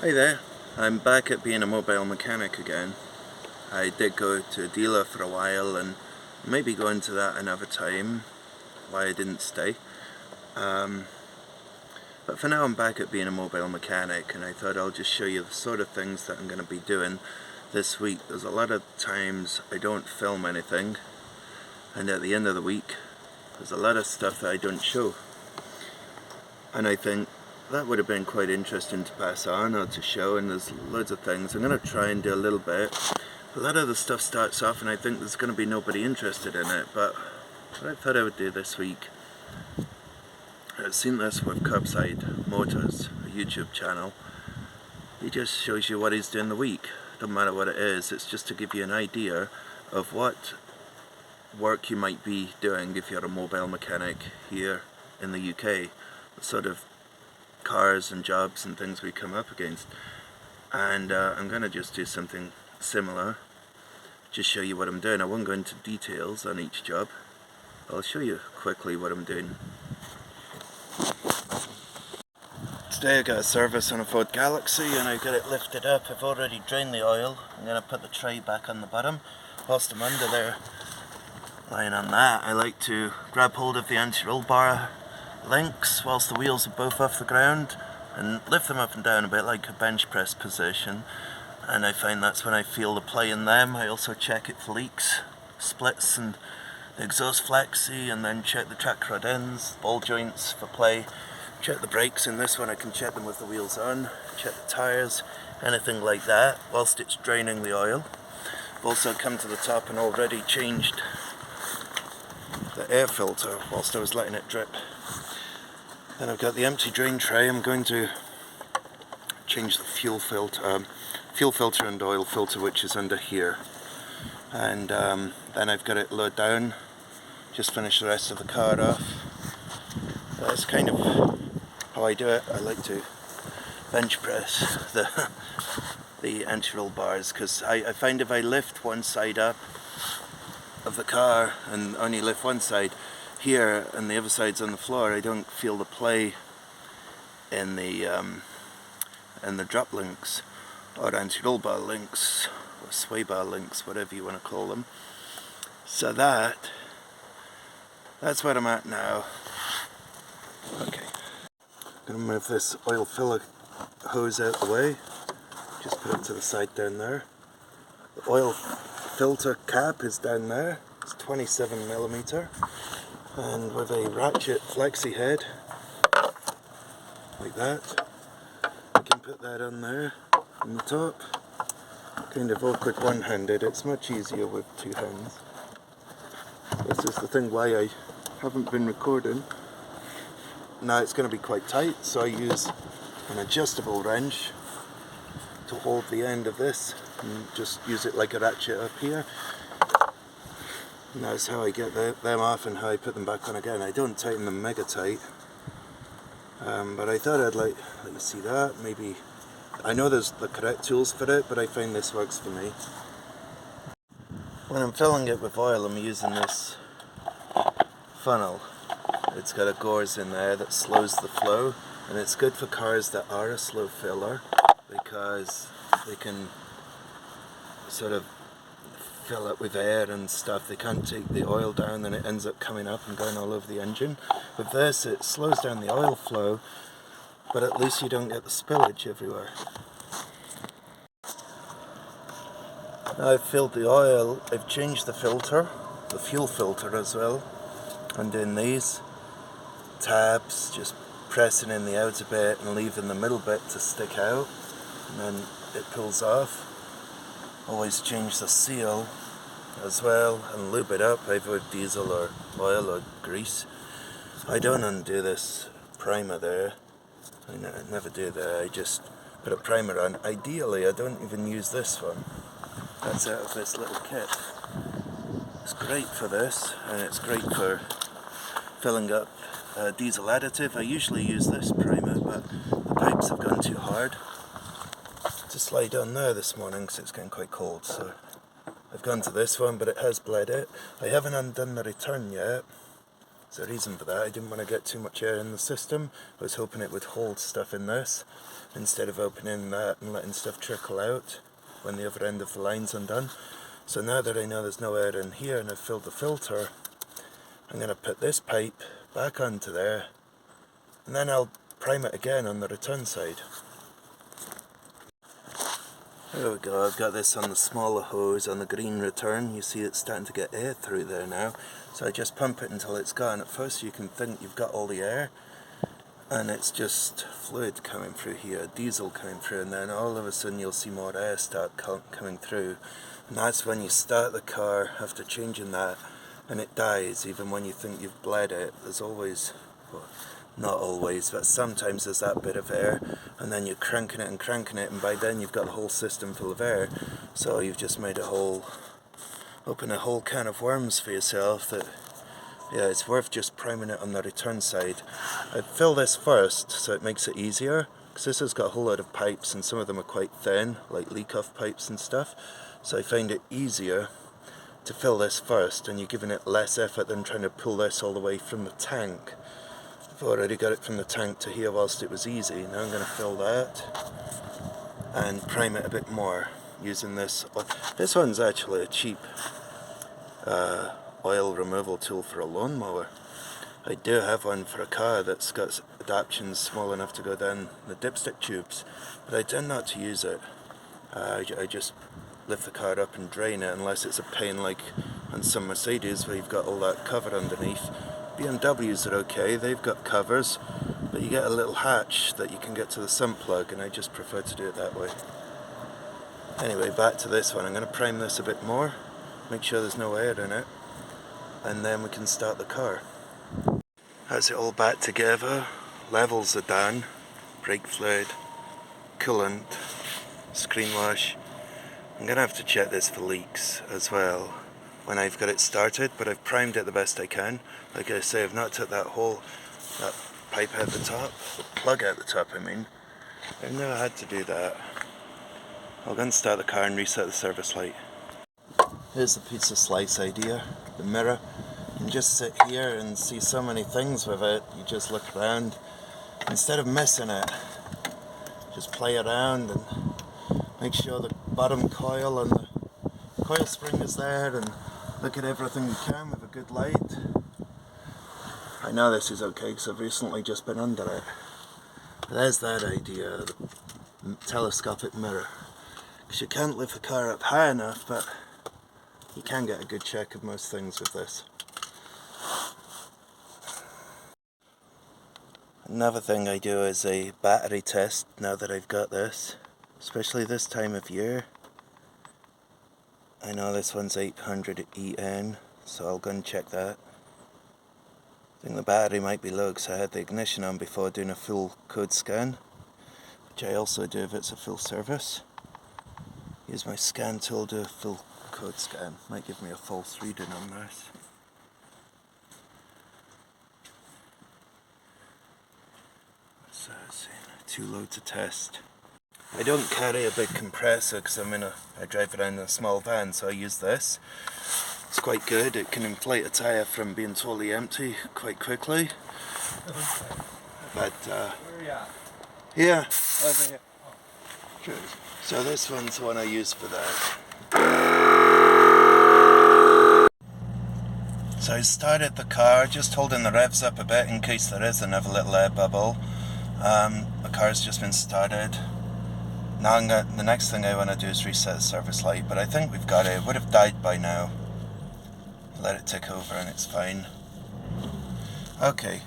Hi there, I'm back at being a mobile mechanic again. I did go to a dealer for a while and maybe go into that another time, why I didn't stay. But for now I'm back at being a mobile mechanic, and I thought I'll just show you the sort of things that I'm going to be doing this week. There's a lot of times I don't film anything, and at the end of the week there's a lot of stuff that I don't show. And I think that would have been quite interesting to pass on or to show, and there's loads of things. I'm going to try and do a little bit. A lot of the stuff starts off and I think there's going to be nobody interested in it, but what I thought I would do this week, I've seen this with Curbside Motors, a YouTube channel. He just shows you what he's doing the week. Doesn't matter what it is, it's just to give you an idea of what work you might be doing if you're a mobile mechanic here in the UK. The sort of cars and jobs and things we come up against. And I'm going to just do something similar, just show you what I'm doing. I won't go into details on each job. I'll show you quickly what I'm doing. Today I got a service on a Ford Galaxy and I got it lifted up. I've already drained the oil. I'm going to put the tray back on the bottom. Whilst I'm under there lying on that, I like to grab hold of the anti-roll bar links whilst the wheels are both off the ground and lift them up and down a bit like a bench press position, and I find that's when I feel the play in them. I also check it for leaks, splits and the exhaust flexi, and then check the track rod ends, ball joints for play, check the brakes. In this one I can check them with the wheels on, check the tyres, anything like that whilst it's draining the oil. I've also come to the top and already changed the air filter whilst I was letting it drip. Then I've got the empty drain tray. I'm going to change the fuel filter and oil filter, which is under here. And then I've got it lowered down. Just finish the rest of the car off. That's kind of how I do it. I like to bench press the anti-roll bars, because I find if I lift one side up of the car and only lift one side here and the other side's on the floor, I don't feel the play in the drop links or anti-roll bar links or sway bar links, whatever you want to call them. So that's where I'm at now. Okay, I'm going to move this oil filler hose out the way. Just put it to the side down there. The oil filter cap is down there. It's 27mm. And with a ratchet flexi head, like that, I can put that on there, on the top. Kind of awkward one-handed, it's much easier with two hands. This is the thing why I haven't been recording. Now it's going to be quite tight, so I use an adjustable wrench to hold the end of this, and just use it like a ratchet up here. And that's how I get them off and how I put them back on again. I don't tighten them mega tight, but I thought I'd let you see that. Maybe, I know there's the correct tools for it, but I find this works for me. When I'm filling it with oil, I'm using this funnel. It's got a gauze in there that slows the flow, and it's good for cars that are a slow filler, because they can sort of fill it with air and stuff. They can't take the oil down and it ends up coming up and going all over the engine. With this, it slows down the oil flow, but at least you don't get the spillage everywhere. Now I've filled the oil, I've changed the filter, the fuel filter as well. I'm doing these tabs, just pressing in the outer bit and leaving the middle bit to stick out, and then it pulls off. Always change the seal as well and lube it up either with diesel or oil or grease. I don't undo this primer there. I never do that. I just put a primer on. Ideally I don't even use this one. That's out of this little kit. It's great for this, and it's great for filling up diesel additive. I usually use this primer, but the pipes have gone too hard to slide on there this morning because it's getting quite cold, so I've gone to this one, but it has bled it. I haven't undone the return yet, There's a reason for that. I didn't want to get too much air in the system. I was hoping it would hold stuff in this instead of opening that and letting stuff trickle out when the other end of the line's undone. So now that I know there's no air in here and I've filled the filter, I'm going to put this pipe back onto there and then I'll prime it again on the return side. There we go, I've got this on the smaller hose on the green return. You see it's starting to get air through there now. So I just pump it until it's gone. At first you can think you've got all the air and it's just fluid coming through here, diesel coming through, and then all of a sudden you'll see more air start coming through. And that's when you start the car after changing that and it dies even when you think you've bled it. There's always, well, not always, but sometimes there's that bit of air, and then you're cranking it, and by then you've got the whole system full of air. So you've just made open a whole can of worms for yourself that, yeah, it's worth just priming it on the return side. I fill this first so it makes it easier, because this has got a whole lot of pipes and some of them are quite thin, like leak-off pipes and stuff. So I find it easier to fill this first, and you're giving it less effort than trying to pull this all the way from the tank. I've already got it from the tank to here whilst it was easy. Now I'm going to fill that and prime it a bit more using this. This one's actually a cheap oil removal tool for a lawnmower. I do have one for a car that's got adaptions small enough to go down the dipstick tubes, but I tend not to use it. I just lift the car up and drain it, unless it's a pain like on some Mercedes where you've got all that cover underneath. BMWs are okay, they've got covers, but you get a little hatch that you can get to the sump plug, and I just prefer to do it that way. Anyway, back to this one. I'm going to prime this a bit more, make sure there's no air in it, and then we can start the car. That's it all back together, levels are down, brake fluid, coolant, screen wash. I'm going to have to check this for leaks as well when I've got it started, but I've primed it the best I can. Like I say, I've not took that pipe out the top, the plug out the top I mean. I've never had to do that. I'll go and start the car and reset the service light. Here's the pizza slice idea, the mirror. You can just sit here and see so many things with it. You just look around. Instead of missing it, just play around and make sure the bottom coil and the coil spring is there, and look at everything you can with a good light. I know this is okay because I've recently just been under it. But there's that idea, the telescopic mirror. Because you can't lift the car up high enough, but you can get a good check of most things with this. Another thing I do is a battery test now that I've got this, especially this time of year. I know this one's 800 EN, so I'll go and check that. I think the battery might be low because I had the ignition on before doing a full code scan, which I also do if it's a full service. Use my scan tool to do a full code scan. Might give me a false reading on this. So it's too low to test. I don't carry a big compressor because I drive around in a small van, so I use this. It's quite good. It can inflate a tyre from being totally empty quite quickly. But yeah, over here. Good. So this one's the one I use for that. So I started the car, just holding the revs up a bit in case there is another little air bubble. The car's just been started. Now the next thing I want to do is reset the service light, but I think we've got it. It would have died by now. Let it tick over and it's fine. Okay,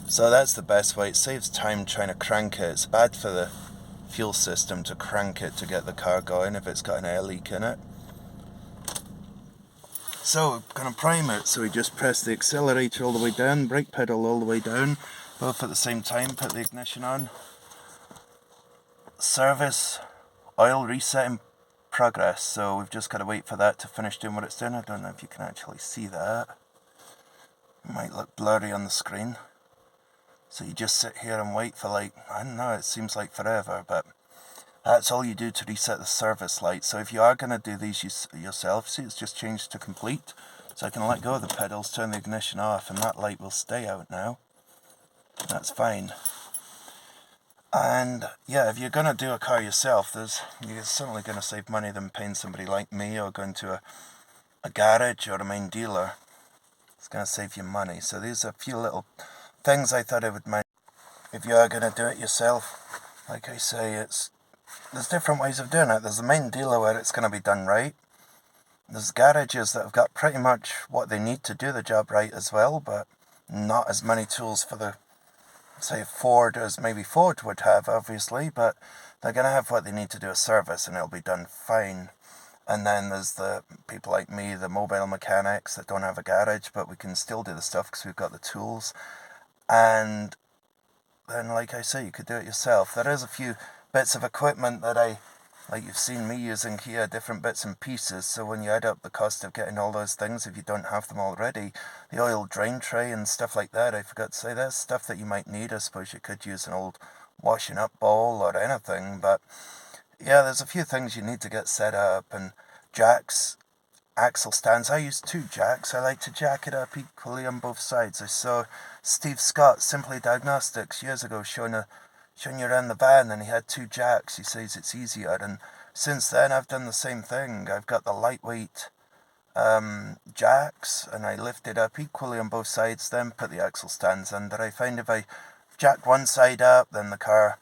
so that's the best way. It saves time trying to crank it. It's bad for the fuel system to crank it to get the car going if it's got an air leak in it. So we're going to prime it, so we just press the accelerator all the way down, brake pedal all the way down, both at the same time, put the ignition on. Service oil reset in progress, so we've just got to wait for that to finish doing what it's doing. I don't know if you can actually see that. It might look blurry on the screen. So you just sit here and wait for I don't know, it seems like forever, but that's all you do to reset the service light. So if you are going to do these yourself, see it's just changed to complete. So I can let go of the pedals, turn the ignition off, and that light will stay out now. That's fine. And yeah, if you're going to do a car yourself, you're certainly going to save money than paying somebody like me or going to a garage or a main dealer. It's going to save you money. So these are a few little things I thought I would mention. If you are going to do it yourself, like I say, there's different ways of doing it. There's the main dealer where it's going to be done right. There's garages that have got pretty much what they need to do the job right as well, but not as many tools for the, say, Ford as maybe Ford would have, obviously, but they're going to have what they need to do a service and it'll be done fine. And then there's the people like me, the mobile mechanics that don't have a garage, but we can still do the stuff because we've got the tools. And then, like I say, you could do it yourself. There is a few bits of equipment that like you've seen me using here, different bits and pieces. So when you add up the cost of getting all those things, if you don't have them already, the oil drain tray and stuff like that, I forgot to say, that's stuff that you might need. I suppose you could use an old washing up bowl or anything, but yeah, there's a few things you need to get set up, and jacks, axle stands. I use 2 jacks. I like to jack it up equally on both sides. I saw Steve Scott, Simply Diagnostics, years ago showing you around the van, and he had 2 jacks. He says it's easier, and since then I've done the same thing. I've got the lightweight jacks, and I lift it up equally on both sides, then put the axle stands under. I find if I jack one side up, then the car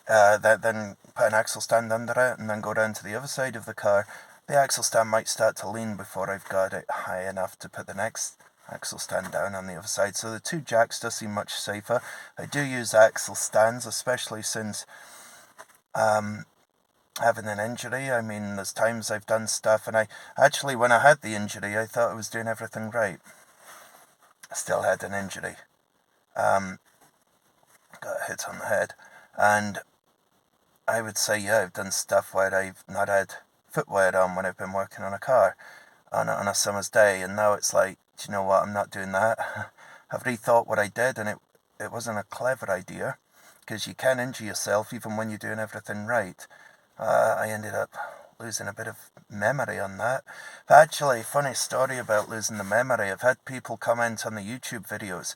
then put an axle stand under it and then go down to the other side of the car, the axle stand might start to lean before I've got it high enough to put the next axle stand down on the other side. So the 2 jacks does seem much safer. I do use axle stands, especially since having an injury. I mean, there's times I've done stuff, and when I had the injury, I thought I was doing everything right. I still had an injury. Got a hit on the head, and I would say, yeah, I've done stuff where I've not had footwear on when I've been working on a car on a summer's day, and now it's like, do you know what, I'm not doing that. I've rethought what I did, and it wasn't a clever idea, because you can injure yourself even when you're doing everything right. I ended up losing a bit of memory on that. But actually, funny story about losing the memory. I've had people comment on the YouTube videos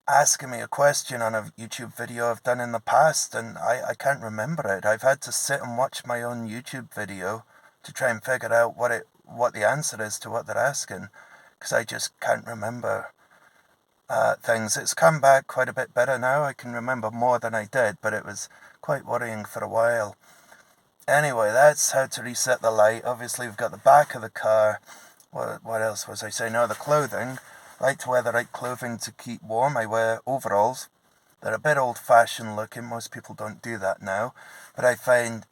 asking me a question on a YouTube video I've done in the past, and I can't remember it. I've had to sit and watch my own YouTube video to try and figure out what the answer is to what they're asking, because I just can't remember things. It's come back quite a bit better now. I can remember more than I did, but it was quite worrying for a while. Anyway, that's how to reset the light. Obviously, we've got the back of the car. What else was I saying? No, the clothing. I like to wear the right clothing to keep warm. I wear overalls. They're a bit old-fashioned looking. Most people don't do that now. But I find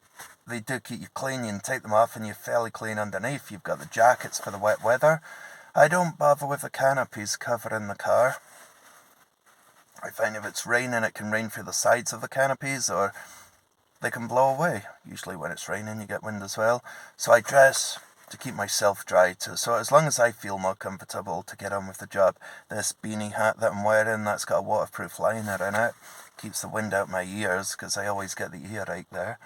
they do keep you clean. You can take them off and you're fairly clean underneath. You've got the jackets for the wet weather. I don't bother with the canopies covering the car. I find if it's raining, it can rain through the sides of the canopies, or they can blow away. Usually when it's raining, you get wind as well. So I dress to keep myself dry too. So as long as I feel more comfortable to get on with the job. This beanie hat that I'm wearing, that's got a waterproof liner in it. Keeps the wind out my ears, because I always get the earache there.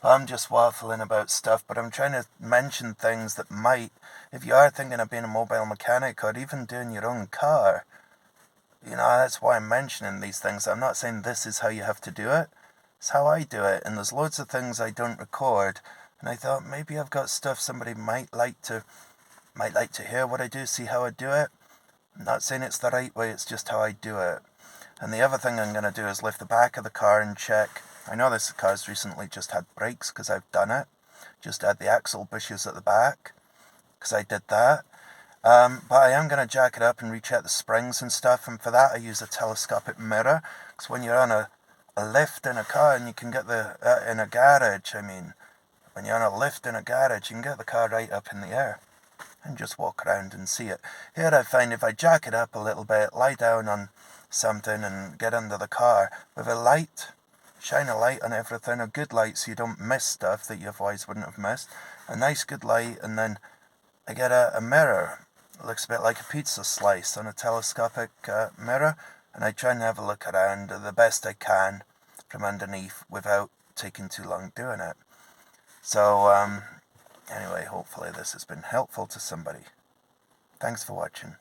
But I'm just waffling about stuff, but I'm trying to mention things that might, if you are thinking of being a mobile mechanic or even doing your own car, that's why I'm mentioning these things. I'm not saying this is how you have to do it. It's how I do it, and there's loads of things I don't record. And I thought maybe I've got stuff somebody might like to hear what I do, see how I do it. I'm not saying it's the right way, it's just how I do it. And the other thing I'm going to do is lift the back of the car and check. I know this car's recently just had brakes because I've done it. Just add the axle bushes at the back because I did that. But I am going to jack it up and recheck the springs and stuff. And for that I use a telescopic mirror. Because when you're on a lift in a car, and you can get in a garage, when you're on a lift in a garage, you can get the car right up in the air and just walk around and see it. Here I find if I jack it up a little bit, lie down on something and get under the car with a light, shine a light on everything, a good light so you don't miss stuff that you otherwise wouldn't have missed, a nice good light, and then I get a mirror. It looks a bit like a pizza slice on a telescopic mirror, and I try and have a look around the best I can from underneath without taking too long doing it. So Anyway, hopefully this has been helpful to somebody. Thanks for watching.